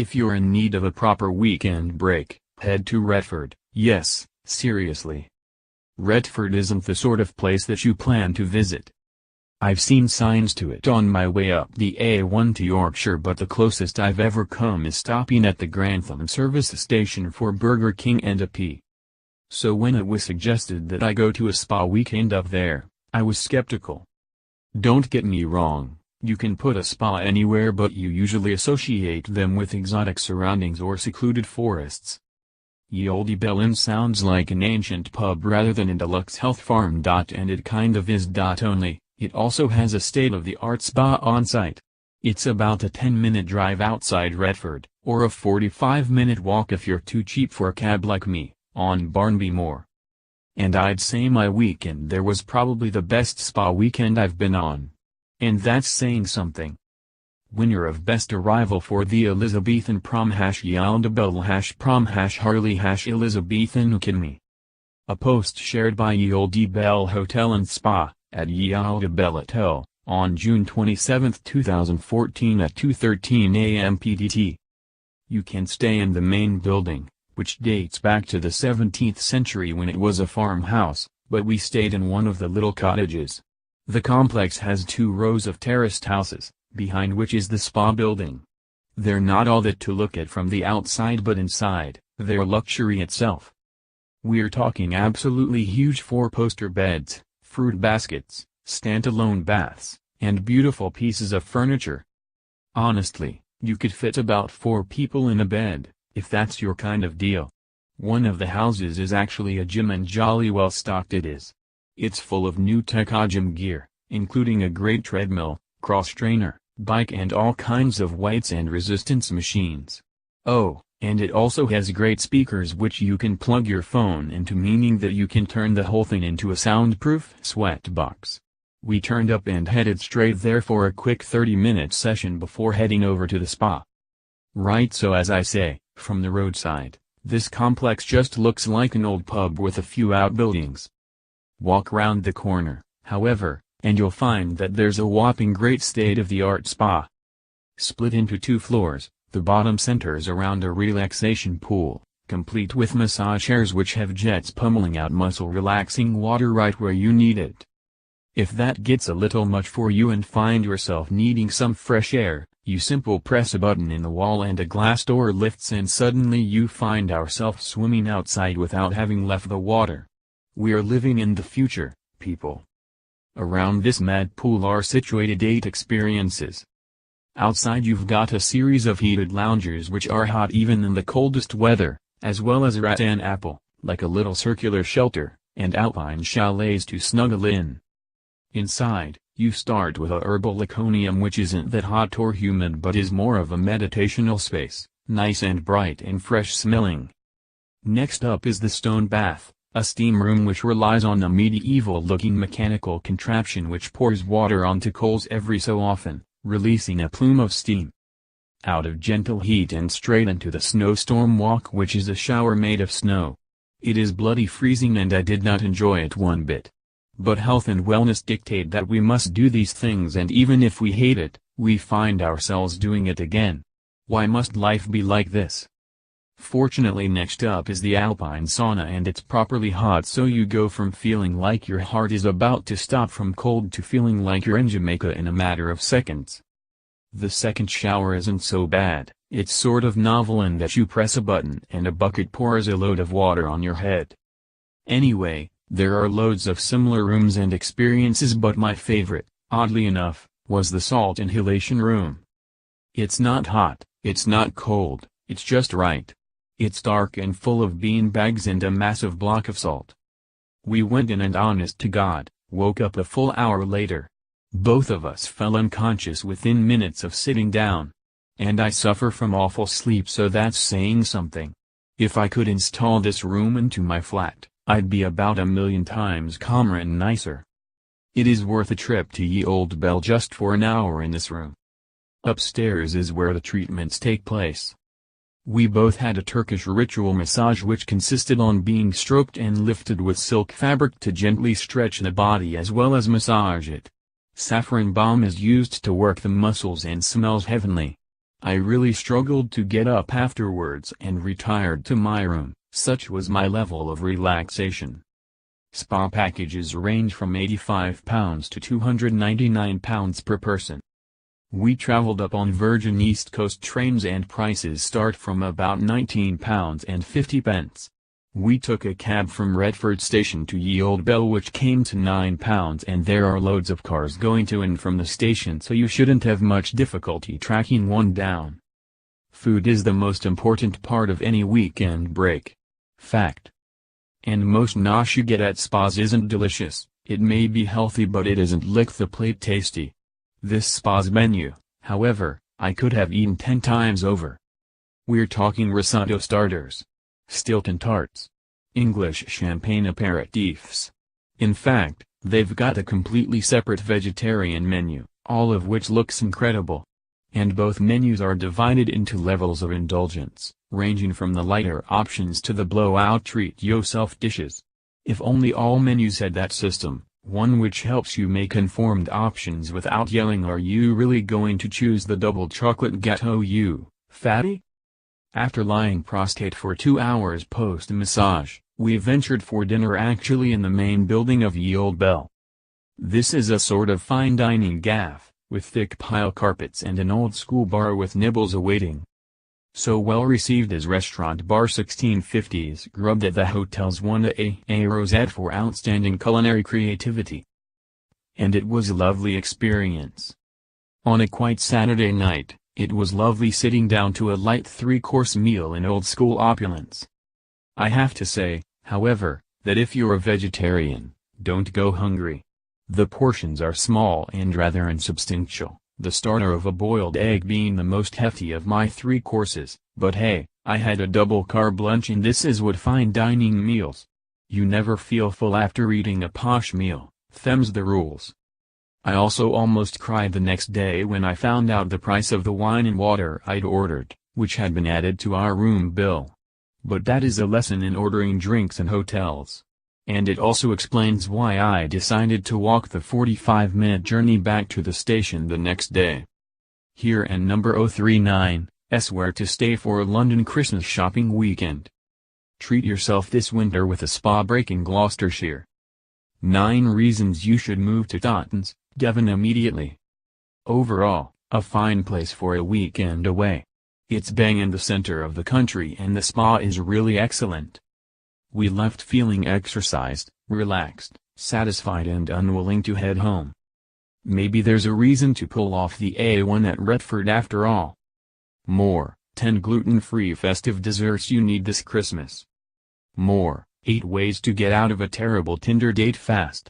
If you're in need of a proper weekend break, head to Retford. Yes, seriously. Retford isn't the sort of place that you plan to visit. I've seen signs to it on my way up the A1 to Yorkshire, but the closest I've ever come is stopping at the Grantham service station for Burger King and a pee. So when it was suggested that I go to a spa weekend up there, I was skeptical. Don't get me wrong, you can put a spa anywhere, but you usually associate them with exotic surroundings or secluded forests. Ye Olde Bell Inn sounds like an ancient pub rather than a deluxe health farm. And it kind of is. Only, it also has a state-of-the-art spa on site. It's about a 10-minute drive outside Retford, or a 45-minute walk if you're too cheap for a cab like me, on Barnby Moor. And I'd say my weekend there was probably the best spa weekend I've been on. And that's saying something. Winner of Best Arrival for the Elizabethan Prom #Ye Olde Bell #Prom #Harley #Elizabethan Academy. A post shared by Ye Olde Bell Hotel and Spa, at Ye Olde Bell Hotel, on June 27, 2014 at 2:13 a.m. PDT. You can stay in the main building, which dates back to the 17th century when it was a farmhouse, but we stayed in one of the little cottages. The complex has 2 rows of terraced houses, behind which is the spa building. They're not all that to look at from the outside, but inside, they're luxury itself. We're talking absolutely huge 4-poster beds, fruit baskets, standalone baths, and beautiful pieces of furniture. Honestly, you could fit about 4 people in a bed, if that's your kind of deal. One of the houses is actually a gym, and jolly well stocked it is. It's full of new tech gym gear, including a great treadmill, cross-trainer, bike, and all kinds of weights and resistance machines. Oh, and it also has great speakers which you can plug your phone into, meaning that you can turn the whole thing into a soundproof sweatbox. We turned up and headed straight there for a quick 30-minute session before heading over to the spa. Right, so as I say, from the roadside, this complex just looks like an old pub with a few outbuildings. Walk round the corner, however, and you'll find that there's a whopping great state-of-the-art spa. Split into 2 floors, the bottom centers around a relaxation pool, complete with massage chairs which have jets pummeling out muscle-relaxing water right where you need it. If that gets a little much for you and find yourself needing some fresh air, you simply press a button in the wall and a glass door lifts, and suddenly you find yourself swimming outside without having left the water. We're living in the future, people. Around this mad pool are situated 8 experiences. Outside you've got a series of heated loungers which are hot even in the coldest weather, as well as a rattan apple, like a little circular shelter, and alpine chalets to snuggle in. Inside, you start with a herbal laconium which isn't that hot or humid but is more of a meditational space, nice and bright and fresh smelling. Next up is the stone bath, a steam room which relies on a medieval-looking mechanical contraption which pours water onto coals every so often, releasing a plume of steam. Out of gentle heat and straight into the snowstorm walk, which is a shower made of snow. It is bloody freezing and I did not enjoy it one bit. But health and wellness dictate that we must do these things, and even if we hate it, we find ourselves doing it again. Why must life be like this? Fortunately, next up is the alpine sauna, and it's properly hot, so you go from feeling like your heart is about to stop from cold to feeling like you're in Jamaica in a matter of seconds. The second shower isn't so bad, it's sort of novel in that you press a button and a bucket pours a load of water on your head. Anyway, there are loads of similar rooms and experiences, but my favorite, oddly enough, was the salt inhalation room. It's not hot, it's not cold, it's just right. It's dark and full of bean bags and a massive block of salt. We went in and honest to God, woke up a full hour later. Both of us fell unconscious within minutes of sitting down. And I suffer from awful sleep, so that's saying something. If I could install this room into my flat, I'd be about 1,000,000 times calmer and nicer. It is worth a trip to Ye Olde Bell just for an hour in this room. Upstairs is where the treatments take place. We both had a Turkish ritual massage which consisted on being stroked and lifted with silk fabric to gently stretch the body as well as massage it. Saffron balm is used to work the muscles and smells heavenly. I really struggled to get up afterwards and retired to my room, such was my level of relaxation. Spa packages range from £85 to £299 per person. We traveled up on Virgin East Coast trains and prices start from about £19.50. We took a cab from Retford station to Ye Old Bell, which came to £9, and there are loads of cars going to and from the station, so you shouldn't have much difficulty tracking one down. Food is the most important part of any weekend break. Fact. And most nosh you get at spas isn't delicious. It may be healthy, but it isn't lick the plate tasty. This spa's menu, however, I could have eaten 10 times over. We're talking risotto starters, Stilton tarts, English champagne aperitifs. In fact, they've got a completely separate vegetarian menu, all of which looks incredible. And both menus are divided into levels of indulgence, ranging from the lighter options to the blowout treat-yourself dishes. If only all menus had that system, one which helps you make informed options without yelling, "Are you really going to choose the double chocolate gâteau, you fatty?" After lying prostrate for 2 hours post-massage, we ventured for dinner, actually in the main building of Ye Old Bell. This is a sort of fine dining gaff, with thick pile carpets and an old-school bar with nibbles awaiting. So well received as restaurant bar 1650s grubbed at the hotel's won a rosette for outstanding culinary creativity. And it was a lovely experience. On a quiet Saturday night, it was lovely sitting down to a light 3-course meal in old-school opulence. I have to say, however, that if you're a vegetarian, don't go hungry. The portions are small and rather insubstantial, the starter of a boiled egg being the most hefty of my 3 courses, but hey, I had a double-carb lunch, and this is what fine dining meals. You never feel full after eating a posh meal, them's the rules. I also almost cried the next day when I found out the price of the wine and water I'd ordered, which had been added to our room bill. But that is a lesson in ordering drinks in hotels. And it also explains why I decided to walk the 45-minute journey back to the station the next day. Here and number 039, where to stay for a London Christmas shopping weekend. Treat yourself this winter with a spa break in Gloucestershire. 9 reasons you should move to Totnes, Devon immediately. Overall, a fine place for a weekend away. It's bang in the center of the country and the spa is really excellent. We left feeling exercised, relaxed, satisfied and unwilling to head home. Maybe there's a reason to pull off the A1 at Retford after all. More, 10 gluten-free festive desserts you need this Christmas. More, 8 ways to get out of a terrible Tinder date fast.